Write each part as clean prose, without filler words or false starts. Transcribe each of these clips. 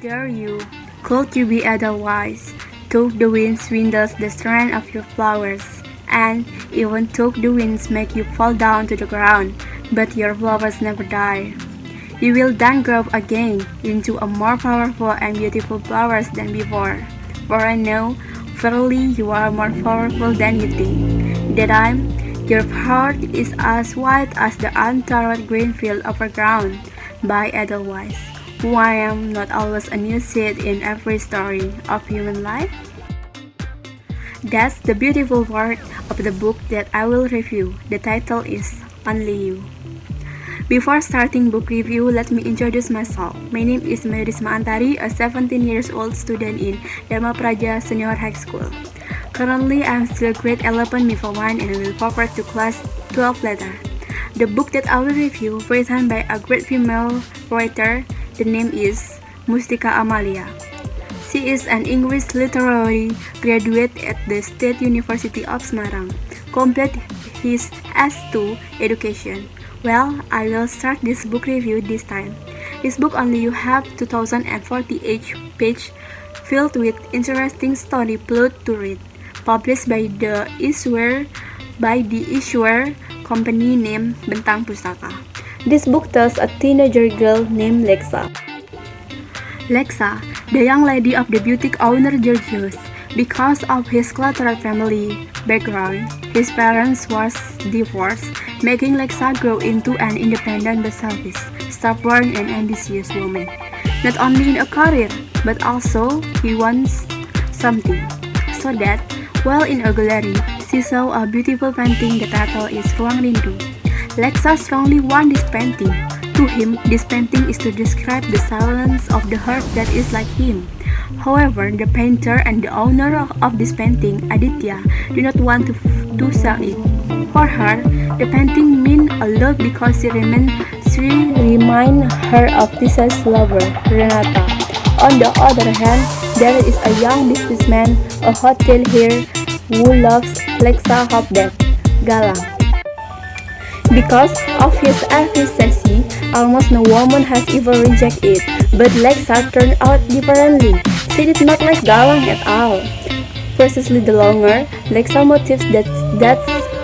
dare you? Could you be otherwise? Took the wind swindles the strength of your flowers, and even took the winds make you fall down to the ground, but your flowers never die. You will then grow again into a more powerful and beautiful flowers than before. For I know, verily you are more powerful than you think. That your heart is as white as the untarred green field of a ground. By Edelweiss, who I am not always a new seed in every story of human life. That's the beautiful part of the book that I will review. The title is Only You. Before starting book review, let me introduce myself. My name is Mayrisma Antari, a 17 years old student in Dharma Praja Senior High School. Currently, I am still grade 11 MIFA 1 and I will forward to class 12 later. The book that I will review, written by a great female writer, the name is Mustika Amalia. She is an English literary graduate at the State University of Semarang, complete his S2 education. Well, I will start this book review this time. This book only you have 2048 pages filled with interesting story plot to read, published by the issuer company named Bentang Pustaka. This book tells a teenager girl named Lexa. Lexa, the young lady of the boutique owner Georgios, because of his cluttered family background, his parents was divorced, making Lexa grow into an independent but selfish, stubborn and ambitious woman. Not only in a career, but also he wants something. So that, while in a gallery, she saw a beautiful painting. The title is Ruang Rindu. Lexa strongly wants this painting. To him, this painting is to describe the silence of the heart that is like him. However, the painter and the owner of this painting, Aditya, do not want to sell it. For her, the painting means a lot because she reminds her of Lisa's lover, Renata. On the other hand, there is a young businessman, a hotelier, who loves Lexa half dead, Galang. Because of his efficiency, almost no woman has ever rejected it, but Lexa turned out differently. She did not like Galang at all. Precisely the longer Lexa motives that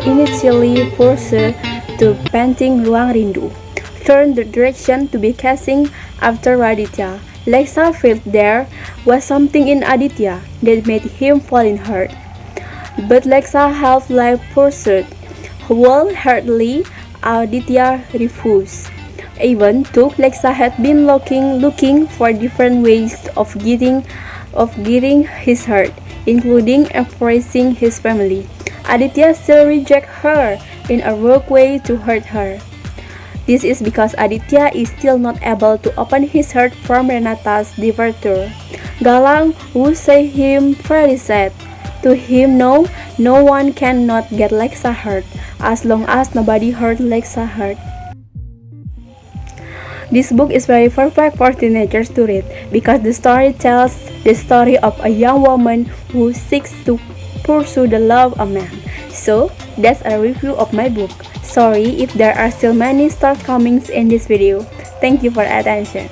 initially pursued to painting Ruang Rindu turned the direction to be chasing after Raditya. Lexa felt there was something in Aditya that made him fall in hurt. But Lexa half-life pursued. Wholeheartedly, Aditya refused. Even though Lexa had been looking for different ways of getting his heart, including embracing his family, Aditya still rejected her in a rogue way to hurt her. This is because Aditya is still not able to open his heart from Renata's departure. Galang would say him very sad. To him, no one cannot get Lexa hurt as long as nobody hurt Lexa hurt. This book is very perfect for teenagers to read because the story tells the story of a young woman who seeks to pursue the love of a man. So, that's a review of my book. Sorry if there are still many shortcomings in this video. Thank you for attention.